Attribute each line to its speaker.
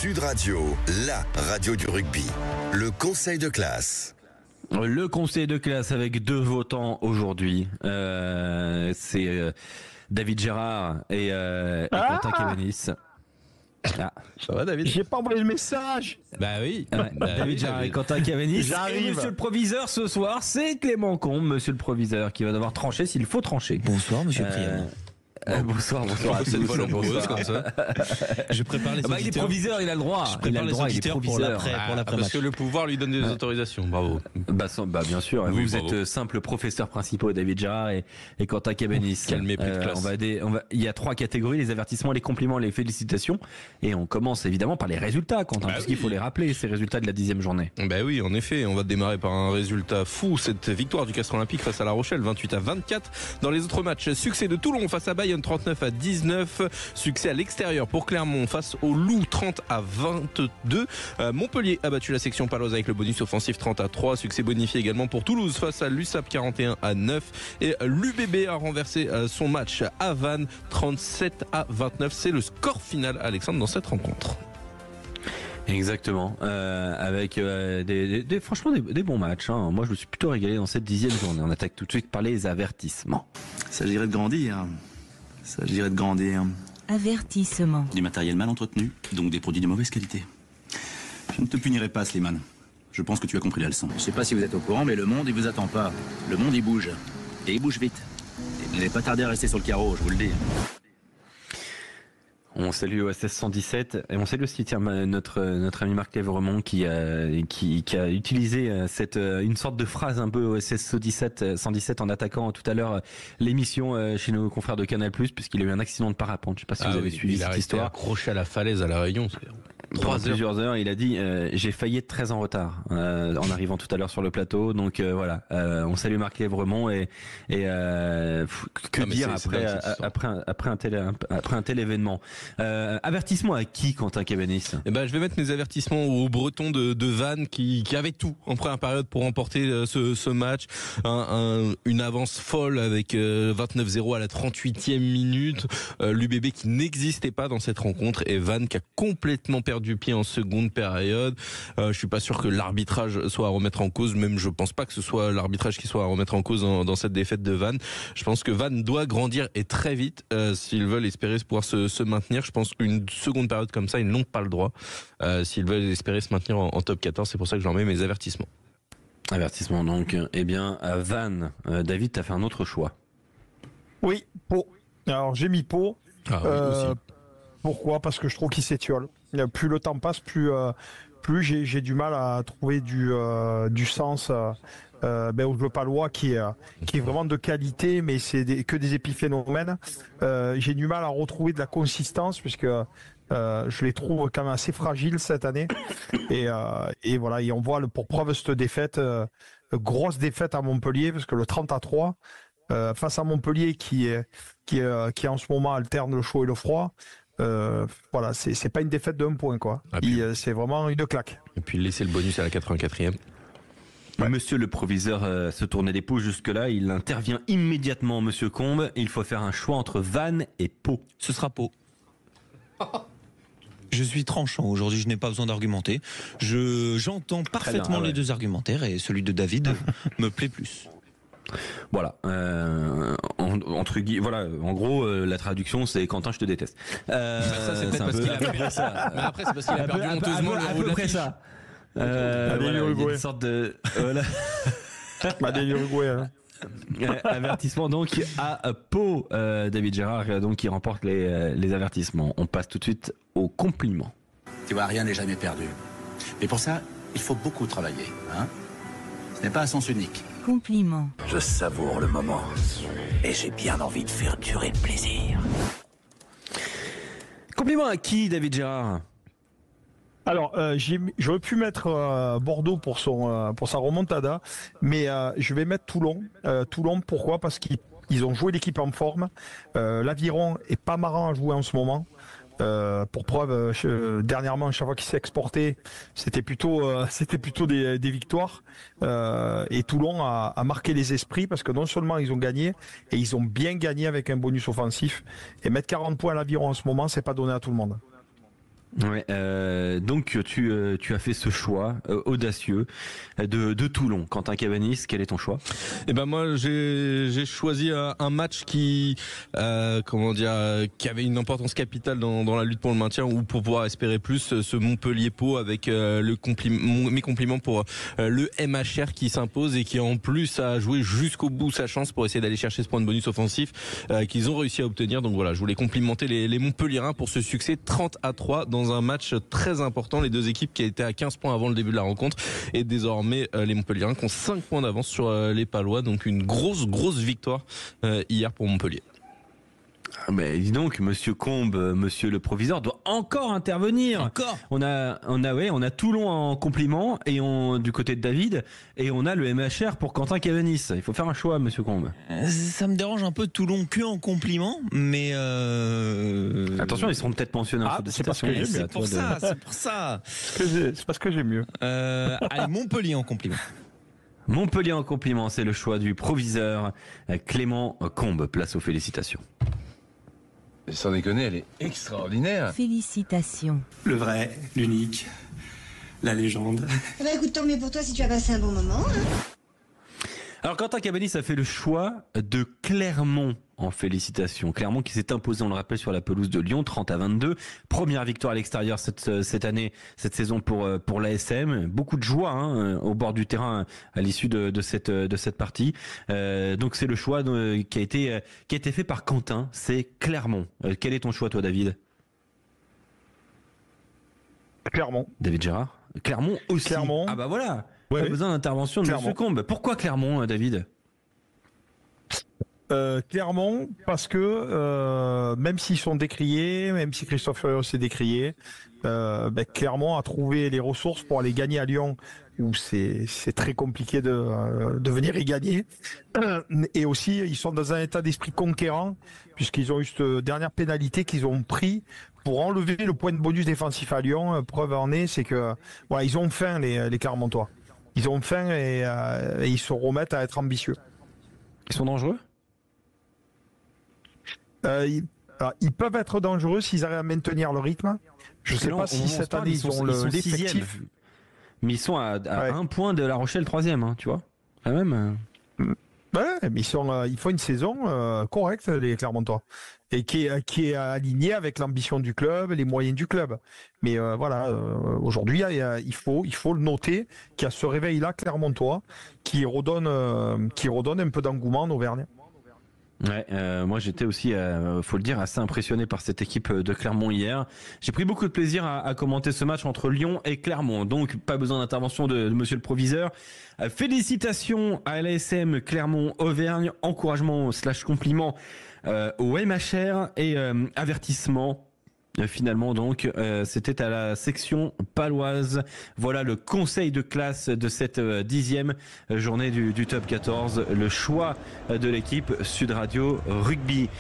Speaker 1: Sud Radio, la radio du rugby. Le conseil de classe.
Speaker 2: Le conseil de classe avec 2 votants aujourd'hui. C'est David Gérard et Quentin Cabanis.
Speaker 3: Ah. Ça va, David?
Speaker 4: J'ai pas envoyé le message.
Speaker 3: Bah oui.
Speaker 2: David Gérard et Quentin Cabanis.
Speaker 4: J'arrive.
Speaker 2: Et monsieur le proviseur ce soir, c'est Clément Combe, monsieur le proviseur, qui va devoir trancher s'il faut trancher.
Speaker 5: Bonsoir, monsieur Priam.
Speaker 2: Bonsoir à tous.
Speaker 3: Bonsoir. Comme ça.
Speaker 5: Je prépare les auditeurs.
Speaker 2: Il est proviseur, il a le droit.
Speaker 5: Je prépare les auditeurs pour l'après
Speaker 3: Parce
Speaker 5: match.
Speaker 3: que le pouvoir lui donne des autorisations. Bravo.
Speaker 2: Bah bien sûr.
Speaker 3: Oui,
Speaker 2: vous
Speaker 3: bravo.
Speaker 2: êtes simple professeur principaux, David Gérard et Quentin Cabanis.
Speaker 3: Quel mépris de classe.
Speaker 2: Il y a 3 catégories, les avertissements, les compliments, les félicitations. Et on commence évidemment par les résultats, Quentin, parce qu'il faut les rappeler, ces résultats de la 10e journée.
Speaker 3: Ben oui, en effet, on va démarrer par un résultat fou, cette victoire du Castres Olympique face à La Rochelle, 28-24. Dans les autres matchs, succès de Toulon face à Bayonne, 39-19. Succès à l'extérieur pour Clermont face au Loup, 30-22. Montpellier a battu la section Paloise avec le bonus offensif, 30-3. Succès bonifié également pour Toulouse face à l'USAP, 41-9. Et l'UBB a renversé son match à Vannes, 37-29. C'est le score final, Alexandre, dans cette rencontre.
Speaker 2: Exactement, avec franchement des bons matchs. Hein. Moi, je me suis plutôt régalé dans cette 10e journée. On attaque tout de suite par les avertissements.
Speaker 6: S'agirait de grandir.
Speaker 7: Avertissement.
Speaker 6: Du matériel mal entretenu, donc des produits de mauvaise qualité. Je ne te punirai pas, Slimane. Je pense que tu as compris la leçon. Je sais pas si vous êtes au courant, mais le monde, il vous attend pas. Le monde, il bouge. Et il bouge vite. Et vous n'allez pas tarder à rester sur le carreau, je vous le dis.
Speaker 2: On salue OSS 117 et on salue aussi notre ami Marc Lévremont qui a utilisé une sorte de phrase un peu OSS 117 en attaquant tout à l'heure l'émission chez nos confrères de Canal+, puisqu'il a eu un accident de parapente. Je sais pas si vous avez suivi cette histoire.
Speaker 3: Accroché à la falaise à La Réunion.
Speaker 2: Plusieurs heures, il a dit j'ai failli être très en retard en arrivant tout à l'heure sur le plateau. Donc voilà, on salue Marc Lévremont et que dire après un tel événement. Avertissement à qui, Quentin Cabanis?
Speaker 3: Eh ben, je vais mettre mes avertissements aux Bretons de Vannes qui avaient tout en première période pour remporter ce match. Une avance folle avec 29-0 à la 38e minute. L'UBB qui n'existait pas dans cette rencontre et Vannes qui a complètement perdu pied en seconde période. Je suis pas sûr que l'arbitrage soit à remettre en cause. Même je pense pas que ce soit l'arbitrage qui soit à remettre en cause dans cette défaite de Vannes. Je pense que Vannes doit grandir et très vite s'ils veulent espérer pouvoir se maintenir. Je pense qu'une seconde période comme ça, ils n'ont pas le droit s'ils veulent espérer se maintenir en top 14. C'est pour ça que j'en mets mes avertissements.
Speaker 2: Avertissement donc. Eh bien, à Vannes, David, t'as fait un autre choix.
Speaker 4: Oui, Pau. Alors j'ai mis Pau.
Speaker 3: Aussi.
Speaker 4: Pourquoi? Parce que je trouve qu'il s'étiole. Plus le temps passe, plus j'ai du mal à trouver du sens au jeu palois qui est vraiment de qualité, mais c'est que des épiphénomènes. J'ai du mal à retrouver de la consistance puisque je les trouve quand même assez fragiles cette année. Et voilà, et on voit pour preuve cette défaite, grosse défaite à Montpellier parce que le 30-3 face à Montpellier qui en ce moment alterne le chaud et le froid. Voilà, c'est pas une défaite de 1 point quoi. C'est vraiment une claque.
Speaker 3: Et puis laisser le bonus à la 84e.
Speaker 2: Ouais. Monsieur le proviseur se tournait les pouces jusque-là, il intervient immédiatement, monsieur Combe. Il faut faire un choix entre Vannes et Pau.
Speaker 5: Ce sera Pau. Je suis tranchant aujourd'hui, je n'ai pas besoin d'argumenter. J'entends parfaitement les deux argumentaires et celui de David me plaît plus.
Speaker 2: Voilà, en gros, la traduction c'est Quentin, je te déteste.
Speaker 3: Ça c'est peut-être parce qu'il a perdu ça. Mais après c'est parce qu'il a perdu honteusement le haut de l'affiche.
Speaker 2: Ça. Voilà, il y a une sorte de voilà. Avertissement donc à Pau, David Gérard donc qui remporte les avertissements. On passe tout de suite aux compliments.
Speaker 6: Tu vois, rien n'est jamais perdu. Mais pour ça, il faut beaucoup travailler. Hein, ce n'est pas à sens unique.
Speaker 7: Compliment.
Speaker 8: Je savoure le moment et j'ai bien envie de faire durer le plaisir.
Speaker 2: Compliment à qui, David Gérard?
Speaker 4: Alors, j'aurais pu mettre Bordeaux pour sa remontada, mais je vais mettre Toulon. Toulon, pourquoi? Parce qu'ils ont joué l'équipe en forme. L'Aviron est pas marrant à jouer en ce moment. Pour preuve, dernièrement, chaque fois qu'il s'est exporté, c'était plutôt des victoires. Et Toulon a marqué les esprits parce que non seulement ils ont gagné, et ils ont bien gagné avec un bonus offensif. Et mettre 40 points à l'Aviron en ce moment, c'est pas donné à tout le monde.
Speaker 2: Ouais, donc tu as fait ce choix audacieux de Toulon. Quentin Cabanis, quel est ton choix?
Speaker 3: Eh ben moi j'ai choisi un match qui qui avait une importance capitale dans la lutte pour le maintien ou pour pouvoir espérer plus, ce Montpellier-Pau avec mes compliments pour le MHR qui s'impose et qui en plus a joué jusqu'au bout sa chance pour essayer d'aller chercher ce point de bonus offensif qu'ils ont réussi à obtenir. Donc voilà, je voulais complimenter les Montpelliérains pour ce succès 30-3 dans un match très important. Les deux équipes qui étaient à 15 points avant le début de la rencontre et désormais les Montpelliérains qui ont 5 points d'avance sur les Palois. Donc une grosse victoire hier pour Montpellier.
Speaker 2: Mais dis donc, Monsieur Combe, Monsieur le proviseur doit encore intervenir.
Speaker 5: Encore.
Speaker 2: On a Toulon en compliment et du côté de David et on a le MHR pour Quentin Cabanis. Il faut faire un choix, Monsieur Combe.
Speaker 5: Ça me dérange un peu Toulon que en compliment, mais
Speaker 2: attention, ils seront peut-être mentionnés.
Speaker 4: C'est parce que
Speaker 5: c'est pour ça.
Speaker 4: C'est parce que j'ai mieux.
Speaker 5: Allez, Montpellier en compliment.
Speaker 2: Montpellier en compliment, c'est le choix du proviseur Clément Combe. Place aux félicitations.
Speaker 9: Sans déconner, elle est extraordinaire.
Speaker 7: Félicitations.
Speaker 10: Le vrai, l'unique, la légende.
Speaker 11: Bah écoute, tant mieux pour toi si tu as passé un bon moment.
Speaker 2: Alors Quentin Cabanis a fait le choix de Clermont en félicitations. Clermont qui s'est imposé, on le rappelle, sur la pelouse de Lyon, 30-22. Première victoire à l'extérieur cette année, cette saison pour l'ASM. Beaucoup de joie au bord du terrain à l'issue de cette partie. Donc c'est le choix qui a été fait par Quentin. C'est Clermont. Quel est ton choix, toi, David?
Speaker 4: Clermont.
Speaker 2: David Gérard. Clermont aussi.
Speaker 4: Clermont.
Speaker 2: Ah bah voilà.
Speaker 4: Ouais,
Speaker 2: pas besoin d'intervention de Monsieur Combe. Pourquoi Clermont, David?
Speaker 4: Clermont, parce que même s'ils sont décriés, même si Christophe Furios s'est décrié, Clermont a trouvé les ressources pour aller gagner à Lyon, où c'est très compliqué de venir y gagner. Et aussi, ils sont dans un état d'esprit conquérant, puisqu'ils ont eu cette dernière pénalité qu'ils ont pris pour enlever le point de bonus défensif à Lyon. Preuve en est, c'est que voilà, ils ont faim, les Clermontois. Ils ont faim et ils se remettent à être ambitieux.
Speaker 2: Ils sont dangereux?
Speaker 4: Ils peuvent être dangereux s'ils arrivent à maintenir le rythme. Je ne sais pas si cette année ils ont l'effectif.
Speaker 2: Mais ils sont à un point de La Rochelle 3e, tu vois. Quand même.
Speaker 4: Ouais, mais ils font une saison correcte, les Clermontois, et qui est alignée avec l'ambition du club, les moyens du club. Mais aujourd'hui, il faut le noter qu'il y a ce réveil-là clermontois qui redonne un peu d'engouement en Auvergne.
Speaker 2: Ouais, moi j'étais aussi, faut le dire, assez impressionné par cette équipe de Clermont hier. J'ai pris beaucoup de plaisir à commenter ce match entre Lyon et Clermont. Donc pas besoin d'intervention de Monsieur le proviseur. Félicitations à l'ASM Clermont Auvergne, encouragement / compliment au MHR et avertissement. Finalement donc c'était à la section paloise. Voilà le conseil de classe de cette 10e journée du top 14, le choix de l'équipe Sud Radio Rugby.